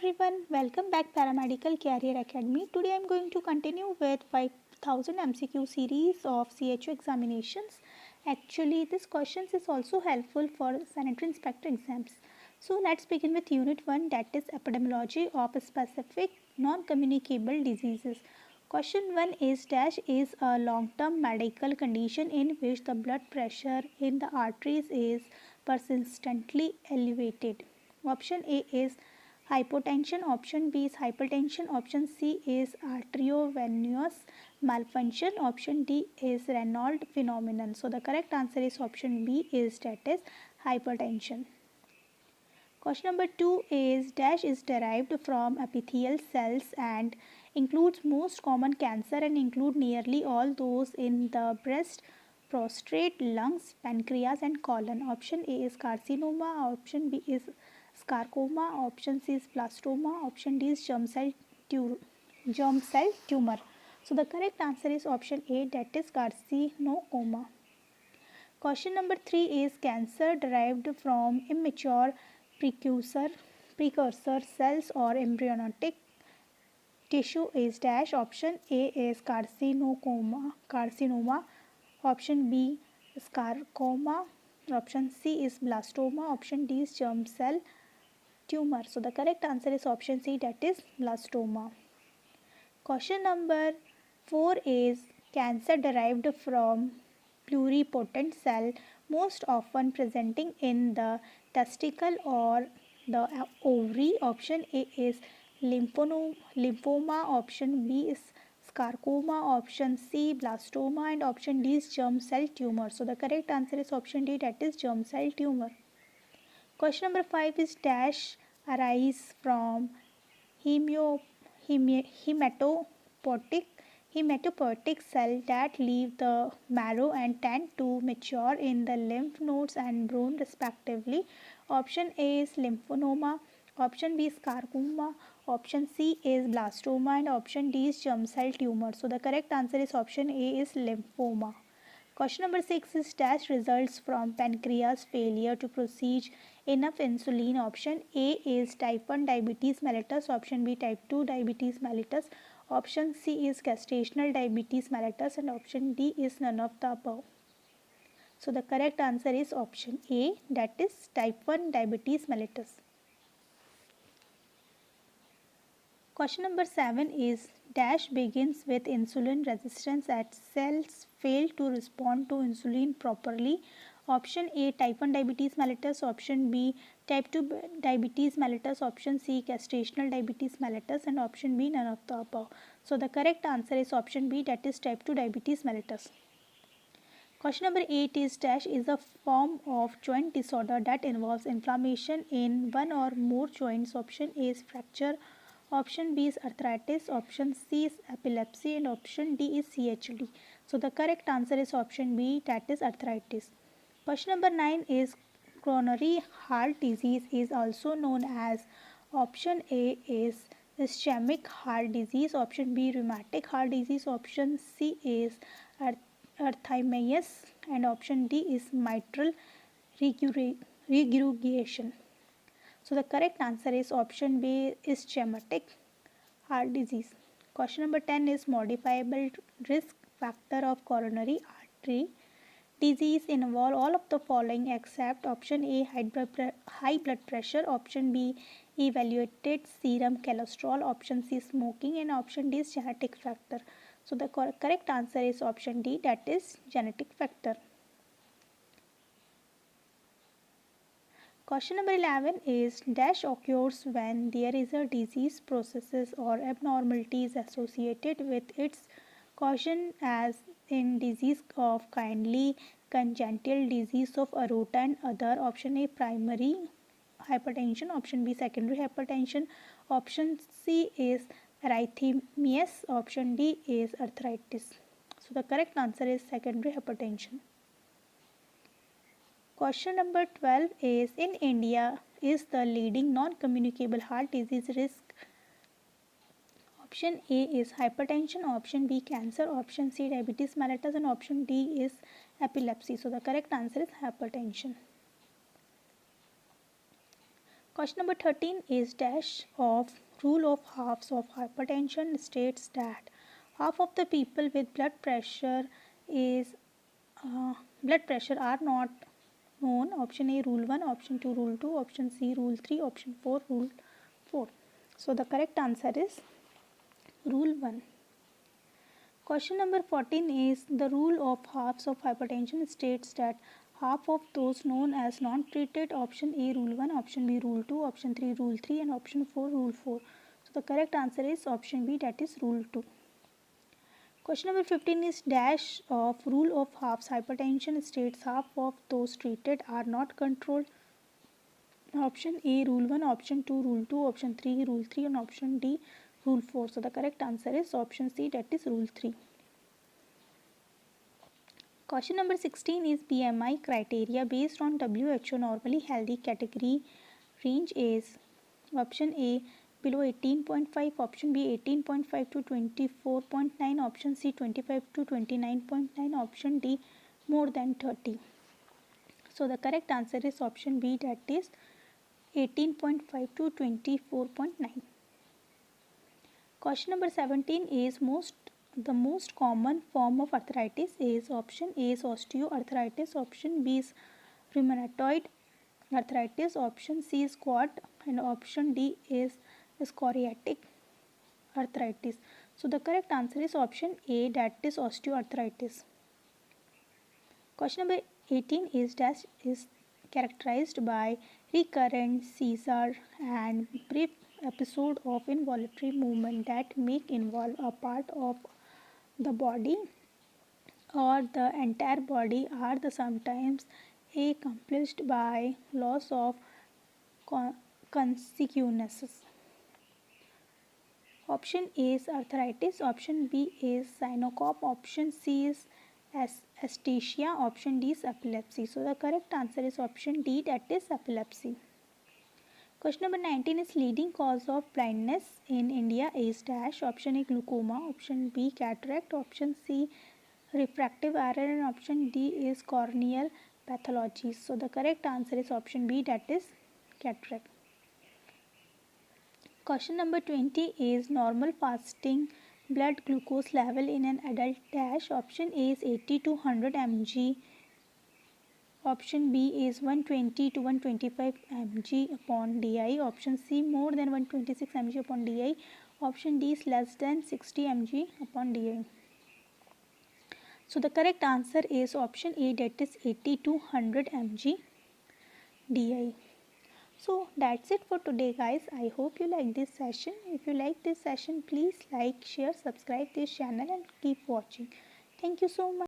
everyone, welcome back Paramedical Career Academy. Today I am going to continue with 5000 MCQ series of CHO examinations. Actually, this questions is also helpful for sanitary inspector exams. So let's begin with unit 1, that is epidemiology of specific non-communicable diseases. Question 1 is dash is a long-term medical condition in which the blood pressure in the arteries is persistently elevated. Option A is hypotension, option B is hypertension, option C is arteriovenous malfunction, option D is Raynaud phenomenon. So the correct answer is option B is that is hypertension. Question number 2 is dash is derived from epithelial cells and includes most common cancer and include nearly all those in the breast, prostate, lungs, pancreas and colon. Option A is carcinoma, option B is sarcoma, option C is blastoma, option D is germ cell tumor. So the correct answer is option A, that is carcinoma. Question number 3 is cancer derived from immature precursor cells or embryonic tissue is dash. Option A is carcinoma, option B sarcoma, option C is blastoma, option D is germ cell tumor. So the correct answer is option C, that is blastoma. Question number 4 is cancer derived from pluripotent cell most often presenting in the testicle or the ovary. Option A is lymphoma, option B is sarcoma, option C blastoma and option D is germ cell tumor. So the correct answer is option D, that is germ cell tumor. Question number 5 is dash arise from hematopoietic cell that leave the marrow and tend to mature in the lymph nodes and bone respectively. Option A is lymphoma, option B is sarcoma, option C is blastoma and option D is germ cell tumor. So the correct answer is option A is lymphoma. Question number 6 is dash results from pancreas failure to produce enough insulin. Option A is type 1 diabetes mellitus, option B type 2 diabetes mellitus, option C is gestational diabetes mellitus and option D is none of the above. So the correct answer is option A, that is type 1 diabetes mellitus. Question number 7 is dash begins with insulin resistance as cells fail to respond to insulin properly. Option A type 1 diabetes mellitus, option B type 2 diabetes mellitus, option C gestational diabetes mellitus and option B none of the above. So the correct answer is option B, that is type 2 diabetes mellitus. Question number 8 is dash is a form of joint disorder that involves inflammation in one or more joints. Option A is fracture, option B is arthritis, option C is epilepsy and option D is CHD. So the correct answer is option B, that is arthritis. Question number 9 is coronary heart disease is also known as. Option A is ischemic heart disease, option B rheumatic heart disease, option C is arrhythmias and option D is mitral regurgitation. So the correct answer is option B is ischemic heart disease. Question number 10 is modifiable risk factor of coronary artery disease involve all of the following except option A high blood pressure, option B evaluated serum cholesterol, option C smoking and option D is genetic factor. So the correct answer is option D, that is genetic factor. Question number 11 is dash occurs when there is a disease processes or abnormalities associated with its caution as in disease of kindly congenital disease of aorta and other. Option A primary hypertension, option B secondary hypertension, option C is arrhythmias, option D is arthritis. So the correct answer is secondary hypertension. Question number 12 is in India is the leading non-communicable heart disease risk. Option A is hypertension, option B cancer, option C diabetes mellitus and option D is epilepsy. So the correct answer is hypertension. Question number 13 is dash of rule of halves of hypertension states that half of the people with blood pressure are not known. Option A rule 1, option 2 rule 2, option C rule 3, option 4 rule 4. So the correct answer is rule 1. Question number 14 is the rule of halves of hypertension states that half of those known as non-treated, option A rule 1, option B rule 2, option 3 rule 3 and option 4 rule 4. So the correct answer is option B, that is rule 2. Question number 15 is dash of rule of halves hypertension states half of those treated are not controlled. Option A rule 1, option 2 rule 2, option 3 rule 3 and option D rule 4. So the correct answer is option C, that is rule 3. Question number 16 is BMI criteria based on WHO normally healthy category range is option A below 18.5, option B 18.5 to 24.9, option C 25 to 29.9, option D more than 30. So the correct answer is option B, that is 18.5 to 24.9. Question number 17 is the most common form of arthritis is option A is osteoarthritis, option B is rheumatoid arthritis, option C is quad and option D is psoriatic arthritis. So the correct answer is option A, that is osteoarthritis. Question number 18 is dash is characterized by recurrent seizure and brief episode of involuntary movement that may involve a part of the body or the entire body are the sometimes accomplished by loss of consciousness. Option A is arthritis, option B is syncope, option C is aesthesia, option D is epilepsy. So the correct answer is option D, that is epilepsy. Question number 19 is leading cause of blindness in India is dash. Option A glaucoma, option B cataract, option C refractive error and option D is corneal pathology. So the correct answer is option B, that is cataract. Question number 20 is normal fasting blood glucose level in an adult dash. Option A is 80 to 100 mg. Option B is 120 to 125 mg upon DI. Option C more than 126 mg upon DI. Option D is less than 60 mg upon DI. So the correct answer is option A, that is 80 to 100 mg DI. So that's it for today guys. I hope you like this session. If you like this session, please like, share, subscribe this channel and keep watching. Thank you so much.